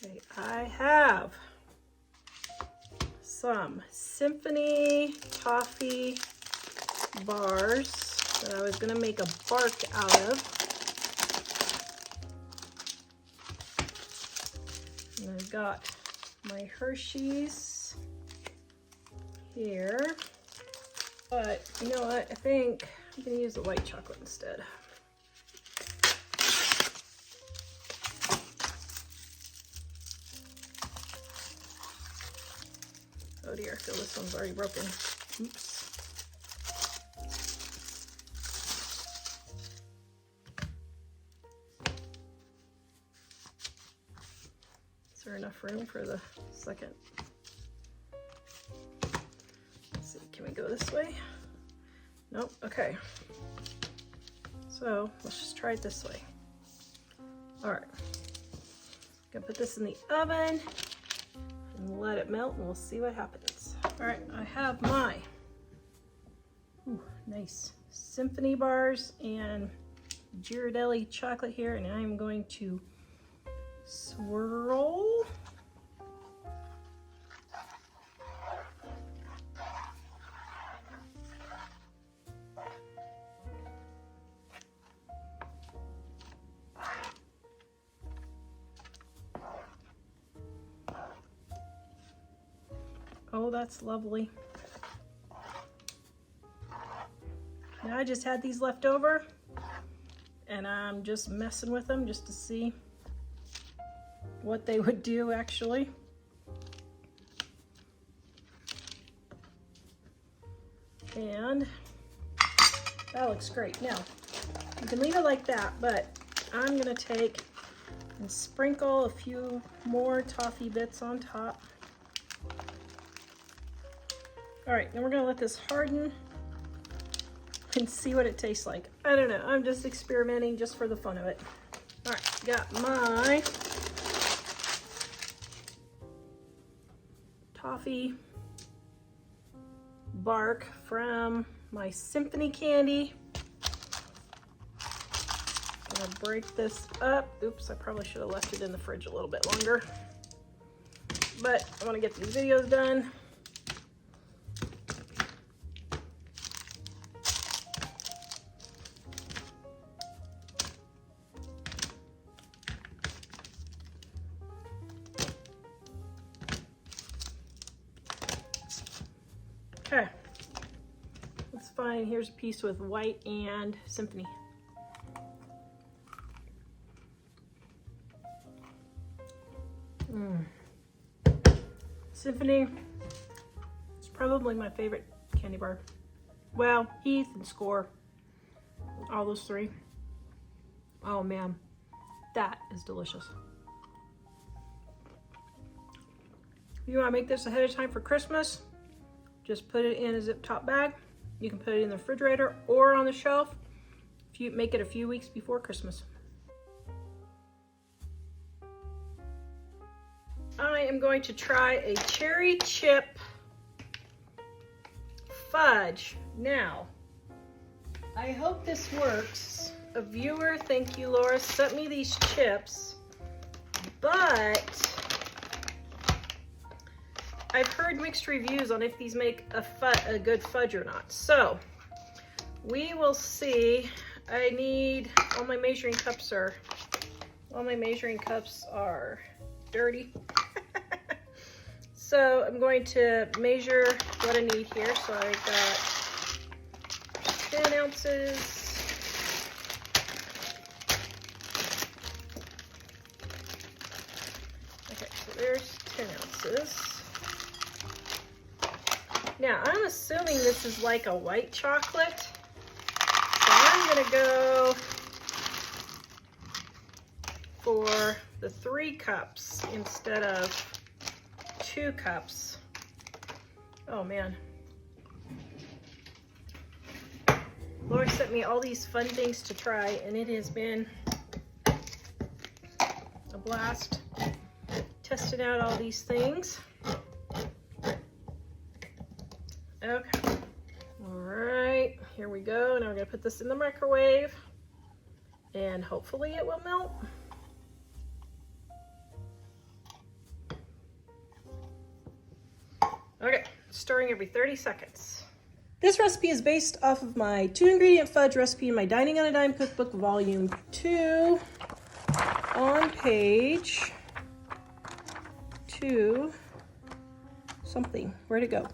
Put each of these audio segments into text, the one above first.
Okay, I have some Symphony Toffee bars that I was gonna make a bark out of. And I've got my Hershey's here. But you know what? I think I'm gonna use the white chocolate instead. Oh dear, I feel this one's already broken. Oops. Is there enough room for the second? Let's see, can we go this way? Nope, okay. So let's just try it this way. All right, gonna put this in the oven and let it melt and we'll see what happens. All right, I have my nice Symphony bars and Ghirardelli chocolate here, and I'm going to swirl. Oh, that's lovely. Now I just had these left over and I'm just messing with them just to see what they would do actually. And that looks great. Now, you can leave it like that, but I'm gonna take and sprinkle a few more toffee bits on top. All right, then we're gonna let this harden and see what it tastes like. I don't know, I'm just experimenting just for the fun of it. All right, got my toffee bark from my Symphony candy. I'm gonna break this up. Oops, I probably should have left it in the fridge a little bit longer. But I wanna get these videos done. Okay, that's fine. Here's a piece with white and Symphony. Symphony is probably my favorite candy bar. Well, Heath and Score, all those three. Oh man, that is delicious. If you want to make this ahead of time for Christmas, just put it in a zip top bag. You can put it in the refrigerator or on the shelf if you make it a few weeks before Christmas. I am going to try a cherry chip fudge. Now, I hope this works. A viewer, thank you Laura, sent me these chips, but I've heard mixed reviews on if these make a good fudge or not. So we will see. I need, all my measuring cups are dirty. So I'm going to measure what I need here. So I've got 10 ounces. Okay, so there's 10 ounces. Now, I'm assuming this is like a white chocolate, so I'm gonna go for the 3 cups instead of 2 cups. Oh man. Laura sent me all these fun things to try, and it has been a blast testing out all these things. Okay, all right, here we go. Now we're gonna put this in the microwave and hopefully it will melt. stirring every 30 seconds. This recipe is based off of my 2-ingredient fudge recipe in my Dining on a Dime cookbook, volume 2, on page 2 something. Where'd it go?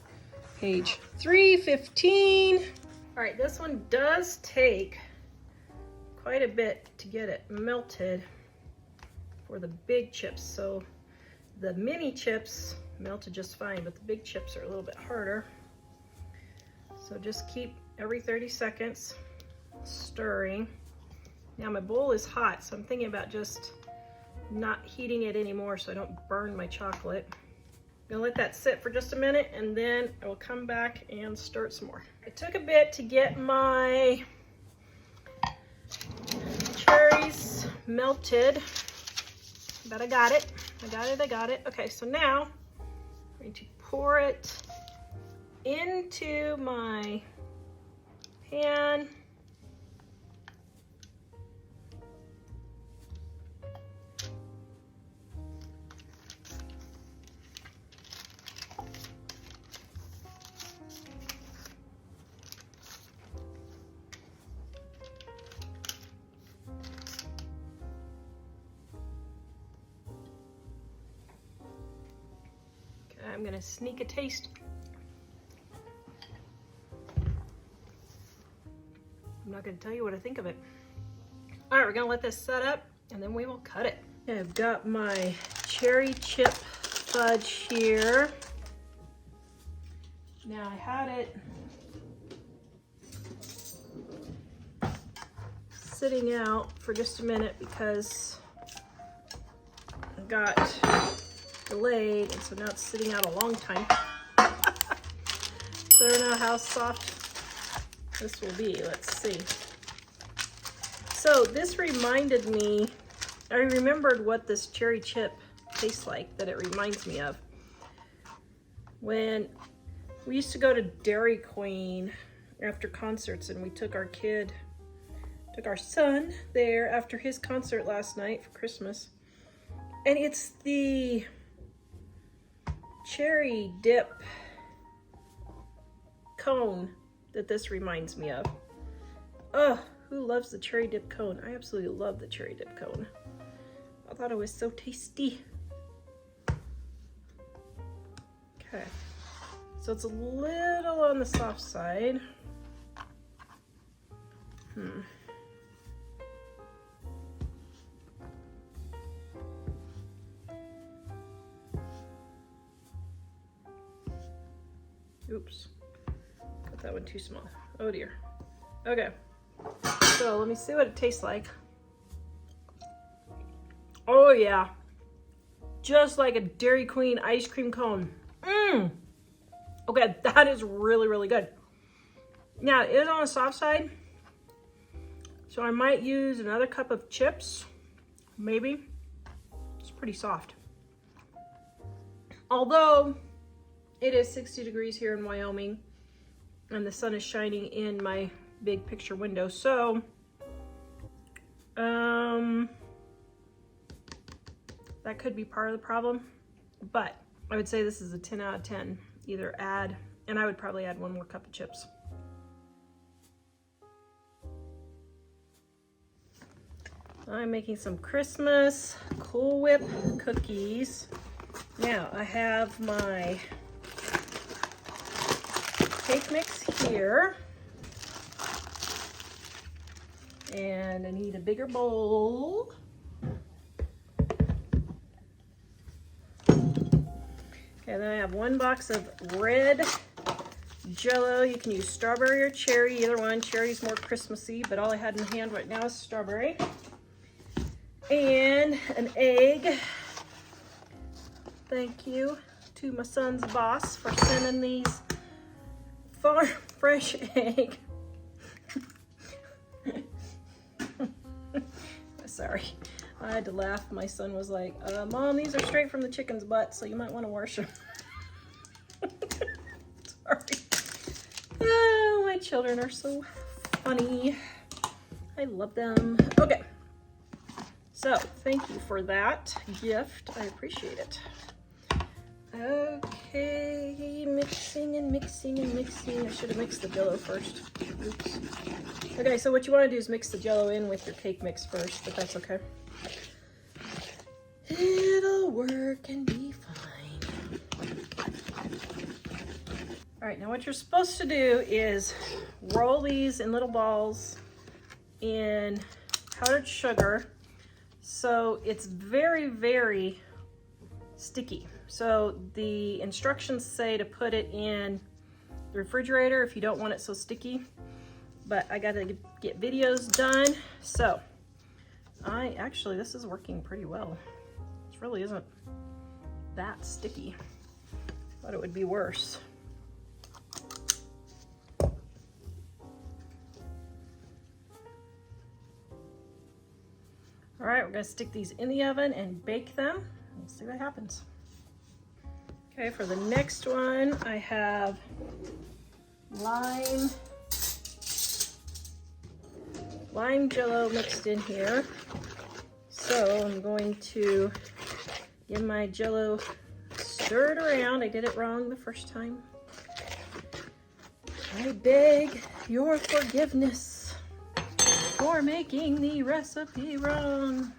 Page 315. All right, this one does take quite a bit to get it melted for the big chips. So the mini chips melted just fine, but the big chips are a little bit harder. So just keep every 30 seconds stirring. Now my bowl is hot, so I'm thinking about just not heating it anymore so I don't burn my chocolate. I'm gonna let that sit for just a minute and then I will come back and stir it some more. It took a bit to get my cherries melted, but I got it. I got it. Okay, so now I'm going to pour it into my pan. Okay, I'm gonna sneak a taste. I'm not going to tell you what I think of it. All right, we're going to let this set up and then we will cut it. Okay, I've got my cherry chip fudge here. Now I had it sitting out for just a minute because I got delayed, and so now it's sitting out a long time. So I don't know how soft this will be. Let's see. So this reminded me, I remembered what this cherry chip tastes like, that it reminds me of. When we used to go to Dairy Queen after concerts, and we took our son there after his concert last night for Christmas. And it's the cherry dip cone that this reminds me of. Oh, who loves the cherry dip cone? I absolutely love the cherry dip cone. I thought it was so tasty. Okay, so it's a little on the soft side. Oops. That one too small. Oh dear. Okay, so let me see what it tastes like. Oh yeah, just like a Dairy Queen ice cream cone. Okay, that is really, really good. Now it is on the soft side, so I might use another cup of chips, maybe. It's pretty soft. Although it is 60 degrees here in Wyoming, and the sun is shining in my big picture window. So, that could be part of the problem, but I would say this is a 10 out of 10. Either add, and I would probably add one more cup of chips. I'm making some Christmas Cool Whip cookies. Now I have my cake mix here, and I need a bigger bowl. Okay, then I have one box of red Jell-O. You can use strawberry or cherry, either one. Cherry's more Christmassy, but all I had in hand right now is strawberry. And an egg. Thank you to my son's boss for sending these farm fresh egg. Sorry, I had to laugh. My son was like, Mom, these are straight from the chicken's butt, so you might want to wash them. Sorry. Oh, my children are so funny. I love them. Okay, so thank you for that gift. I appreciate it. Okay, mixing and mixing and mixing. I should have mixed the Jell-O first. Oops. Okay, so what you want to do is mix the Jell-O in with your cake mix first, but that's okay. It'll work and be fine. All right, now what you're supposed to do is roll these in little balls in powdered sugar, so it's very, very sticky. So the instructions say to put it in the refrigerator if you don't want it so sticky, but I gotta get videos done. So actually this is working pretty well. This really isn't that sticky. Thought it would be worse. All right, we're gonna stick these in the oven and bake them. We'll see what happens. Okay, for the next one, I have lime Jell-O mixed in here. So I'm going to get my Jell-O stirred around. I did it wrong the first time. I beg your forgiveness for making the recipe wrong.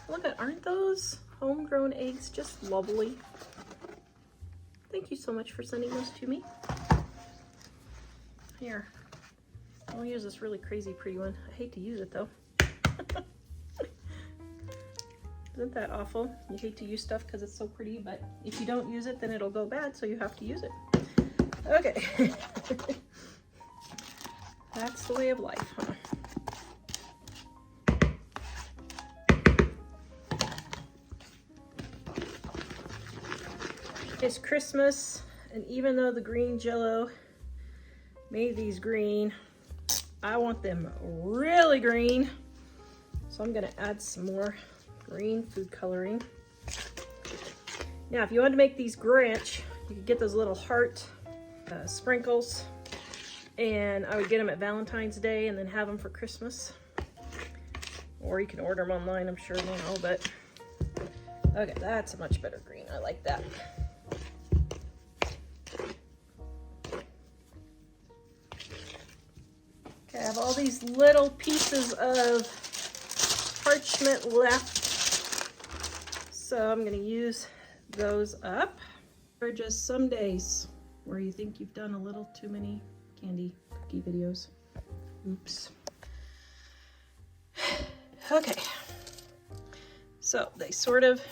Look at, aren't those homegrown eggs just lovely? Thank you so much for sending those to me. Here, I'll use this really crazy pretty one. I hate to use it though. Isn't that awful? You hate to use stuff because it's so pretty, but if you don't use it, then it'll go bad, so you have to use it. Okay. That's the way of life, huh? It's Christmas, and even though the green Jell-O made these green, I want them really green. So I'm gonna add some more green food coloring. Now, if you want to make these Grinch, you could get those little heart sprinkles, and I would get them at Valentine's Day and then have them for Christmas. Or you can order them online, I'm sure now, but okay, that's a much better green. I like that. Okay, I have all these little pieces of parchment left, so I'm going to use those up. There are just some days where you think you've done a little too many candy cookie videos. Oops. Okay, so they sort of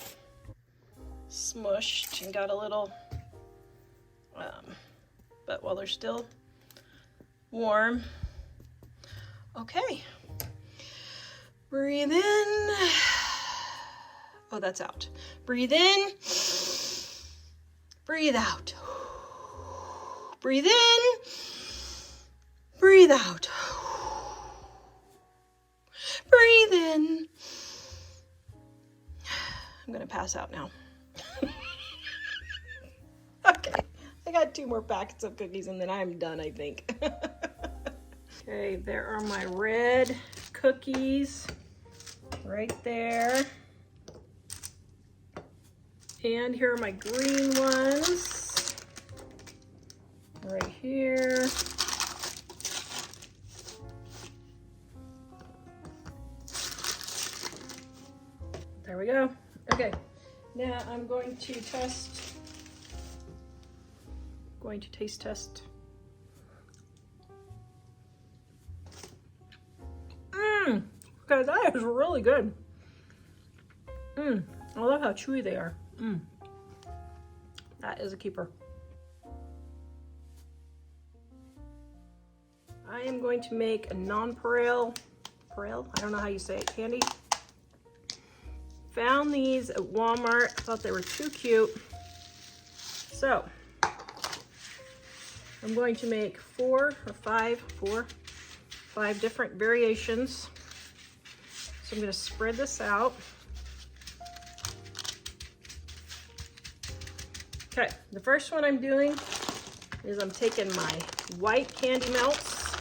smushed and got a little, but while they're still warm. Okay, breathe in. Oh, that's out. Breathe in, breathe out. Breathe in, breathe out. Breathe in. I'm gonna pass out now. Okay, I got 2 more packets of cookies and then I'm done, I think. Okay, there are my red cookies right there. And here are my green ones right here. There we go. Okay, now I'm going to taste test. Guys, that is really good. I love how chewy they are. That is a keeper. I am going to make a nonpareil, I don't know how you say it, candy. Found these at Walmart, thought they were too cute. So, I'm going to make 4 or 5 different variations. So I'm going to spread this out. Okay, the first one I'm doing is I'm taking my white candy melts.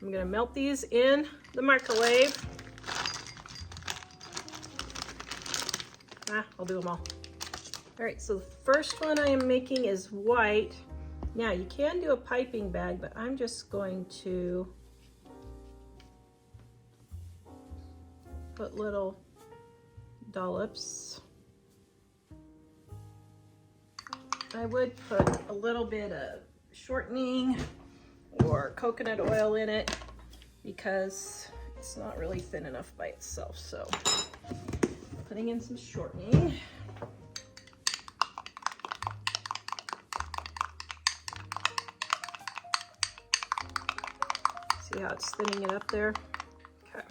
I'm going to melt these in the microwave. I'll do them all. All right, so the first one I am making is white. Now you can do a piping bag, but I'm just going to put little dollops. I would put a little bit of shortening or coconut oil in it because it's not really thin enough by itself. So putting in some shortening. See how it's thinning it up there? Okay.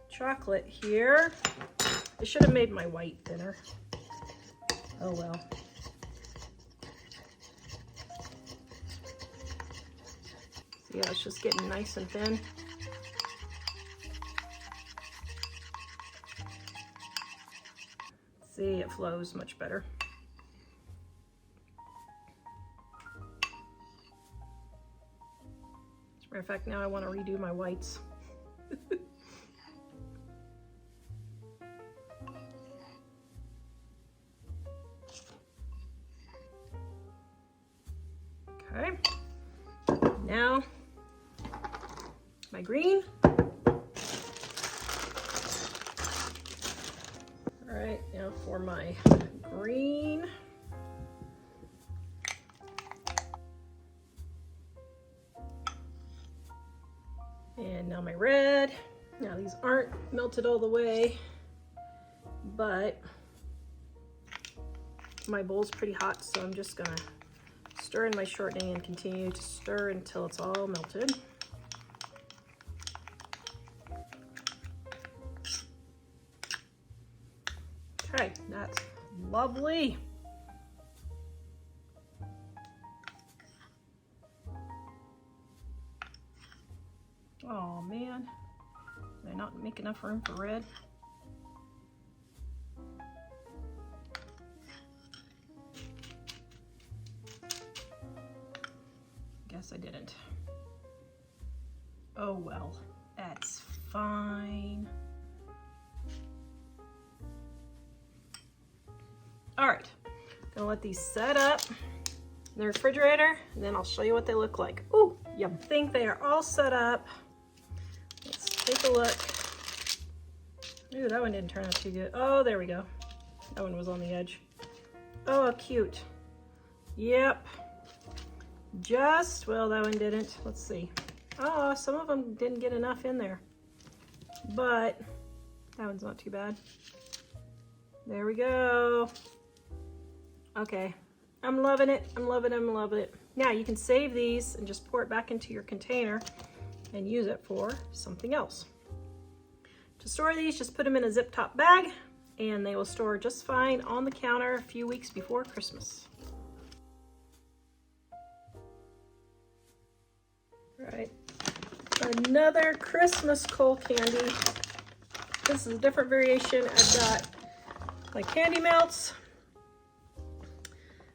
Chocolate here. I should have made my white thinner. Oh well. See how it's just getting nice and thin? See, it flows much better. As a matter of fact, now I want to redo my whites. Okay, now my green. All right, now for my green. And now my red. Now these aren't melted all the way, but my bowl's pretty hot, so I'm just gonna stir in my shortening and continue to stir until it's all melted. Okay, that's lovely. Oh man, did I not make enough room for red? Guess I didn't. Oh well, that's fine. All right, gonna let these set up in the refrigerator, and then I'll show you what they look like. Ooh, yum. I think they are all set up. Let's take a look. Ooh, that one didn't turn out too good. Oh, there we go. That one was on the edge. Oh, how cute. Yep. Just, well, that one didn't. Let's see. Oh, some of them didn't get enough in there, but that one's not too bad. There we go. Okay, I'm loving it. I'm loving it. I'm loving it. Now you can save these and just pour it back into your container and use it for something else. To store these, just put them in a zip top bag and they will store just fine on the counter a few weeks before Christmas. All right, another Christmas coal candy. This is a different variation. I've got my candy melts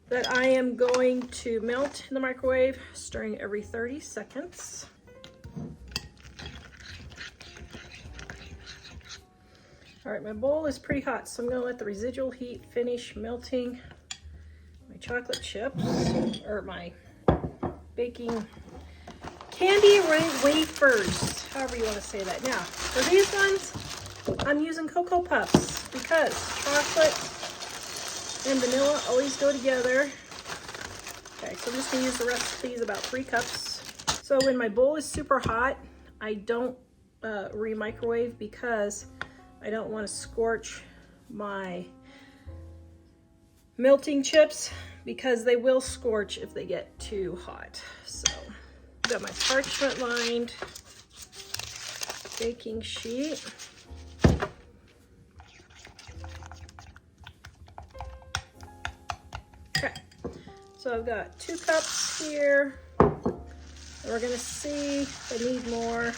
that I am going to melt in the microwave, stirring every 30 seconds. All right, my bowl is pretty hot, so I'm gonna let the residual heat finish melting my chocolate chips, or my baking candy wafers, however you wanna say that. Now, for these ones, I'm using Cocoa Puffs because chocolate and vanilla always go together. Okay, so I'm just gonna use the rest of these, about 3 cups. So when my bowl is super hot, I don't re-microwave because I don't want to scorch my melting chips because they will scorch if they get too hot. So I've got my parchment lined baking sheet. Okay, so I've got 2 cups here. And we're gonna see if I need more.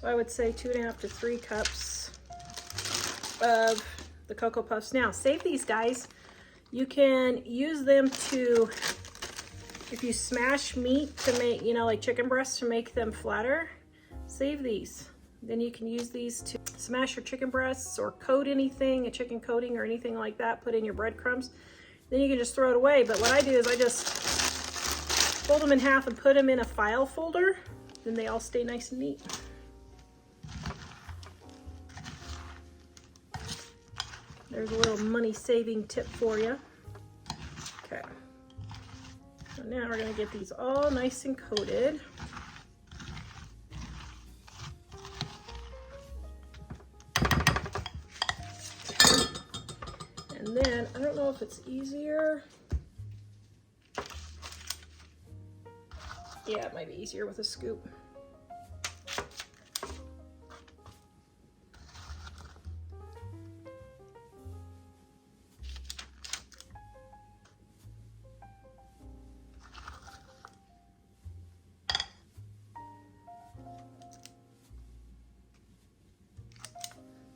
So I would say 2.5 to 3 cups of the Cocoa Puffs. Now, save these guys. You can use them to, if you smash meat to make, you know, like chicken breasts to make them flatter, save these. Then you can use these to smash your chicken breasts or coat anything, a chicken coating or anything like that, put in your breadcrumbs. Then you can just throw it away. But what I do is I just fold them in half and put them in a file folder. Then they all stay nice and neat. There's a little money saving tip for you. Okay. So now we're gonna get these all nice and coated. And then, I don't know if it's easier. Yeah, it might be easier with a scoop.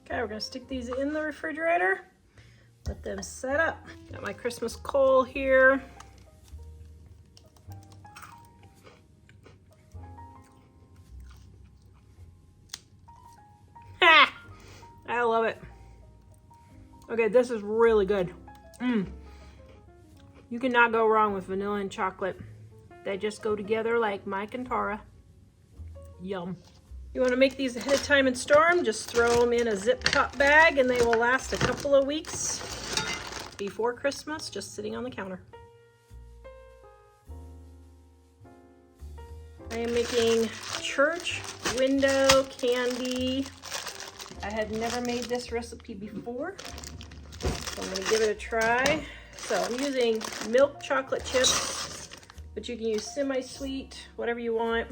Okay, we're gonna stick these in the refrigerator. Let them set up. Got my Christmas coal here. Ha! I love it. Okay, this is really good. You cannot go wrong with vanilla and chocolate. They just go together like Mike and Tara. Yum. You want to make these ahead of time and store them, just throw them in a zip top bag and they will last a couple of weeks before Christmas, just sitting on the counter. I am making church window candy. I had never made this recipe before, so I'm going to give it a try. So I'm using milk chocolate chips, but you can use semi-sweet, whatever you want.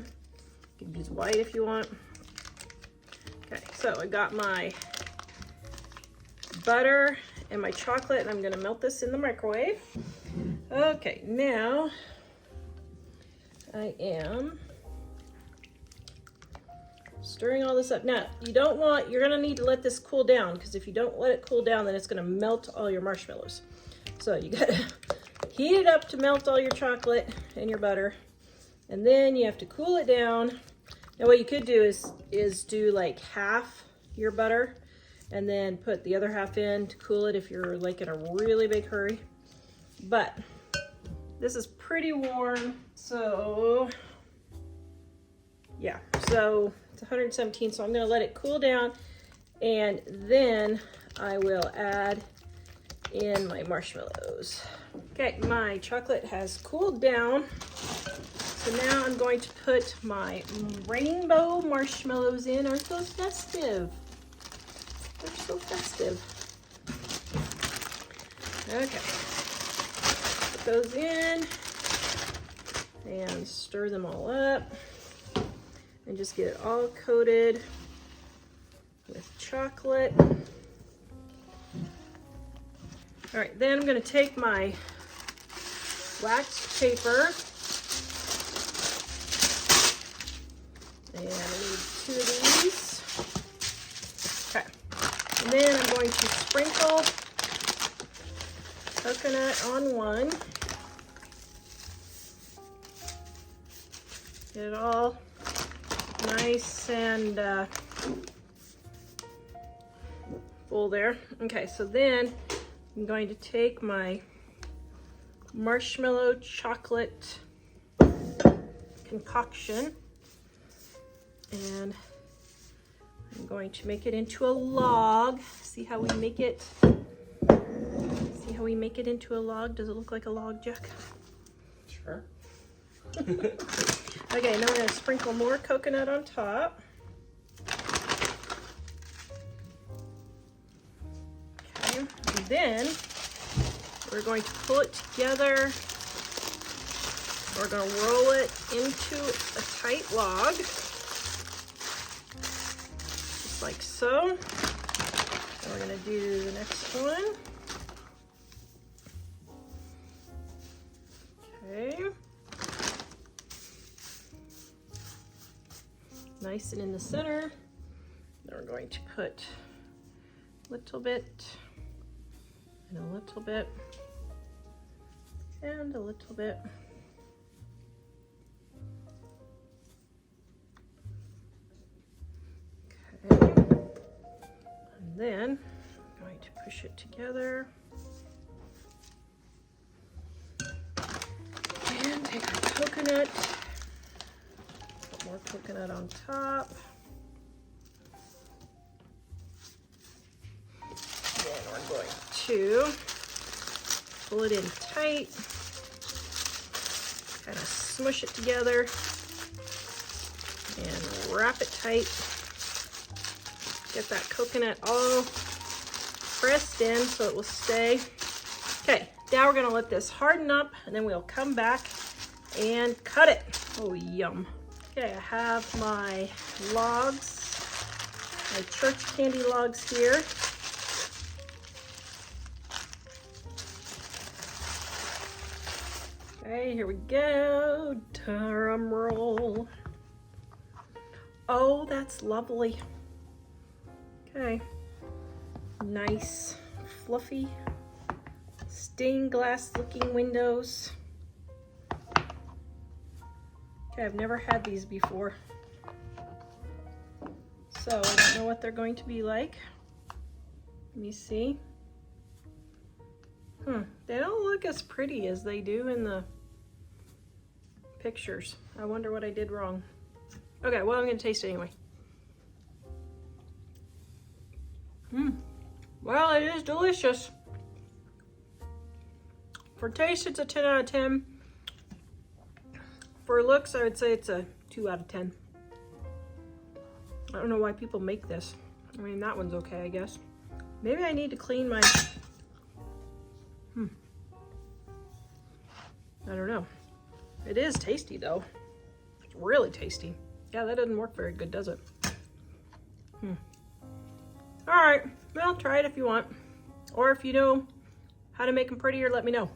You can use white if you want. Okay, so I got my butter and my chocolate, and I'm gonna melt this in the microwave. Okay, now I am stirring all this up. Now, you're gonna need to let this cool down, because if you don't let it cool down, then it's gonna melt all your marshmallows. So you gotta heat it up to melt all your chocolate and your butter, and then you have to cool it down. Now what you could do is do like half your butter and then put the other half in to cool it if you're like in a really big hurry. But this is pretty warm, so yeah, so it's 117, so I'm gonna let it cool down and then I will add in my marshmallows. Okay, my chocolate has cooled down. So now I'm going to put my rainbow marshmallows in. Aren't those festive? They're so festive. Okay. Put those in and stir them all up and just get it all coated with chocolate. All right, then I'm going to take my wax paper. And I need 2 of these. Okay. And then I'm going to sprinkle coconut on one. Get it all nice and full there. Okay, so then I'm going to take my marshmallow chocolate concoction and I'm going to make it into a log. See how we make it? See how we make it into a log? Does it look like a log, Jack? Sure. Okay, now I'm going to sprinkle more coconut on top. Okay, and then we're going to pull it together. We're going to roll it into a tight log. Like so. And we're going to do the next one. Okay. nice and in the center. Then we're going to put a little bit, and a little bit, and a little bit. Okay. And then I'm going to push it together. And take our coconut, put more coconut on top. Then we're going to pull it in tight, kind of smush it together and wrap it tight. Get that coconut all pressed in so it will stay. Okay, now we're gonna let this harden up and then we'll come back and cut it. Oh, yum. Okay, I have my logs, my church candy logs here. Okay, here we go. Drum roll. Oh, that's lovely. Okay, nice, fluffy, stained glass looking windows. Okay, I've never had these before, so I don't know what they're going to be like. Let me see. They don't look as pretty as they do in the pictures. I wonder what I did wrong. Okay, well, I'm gonna taste it anyway. Well, it is delicious. For taste, it's a 10 out of 10. For looks, I would say it's a 2 out of 10. I don't know why people make this. I mean, that one's okay, I guess. Maybe I need to clean my... I don't know. It is tasty, though. It's really tasty. Yeah, that doesn't work very good, does it? All right, well, try it if you want. Or if you know how to make them prettier, let me know.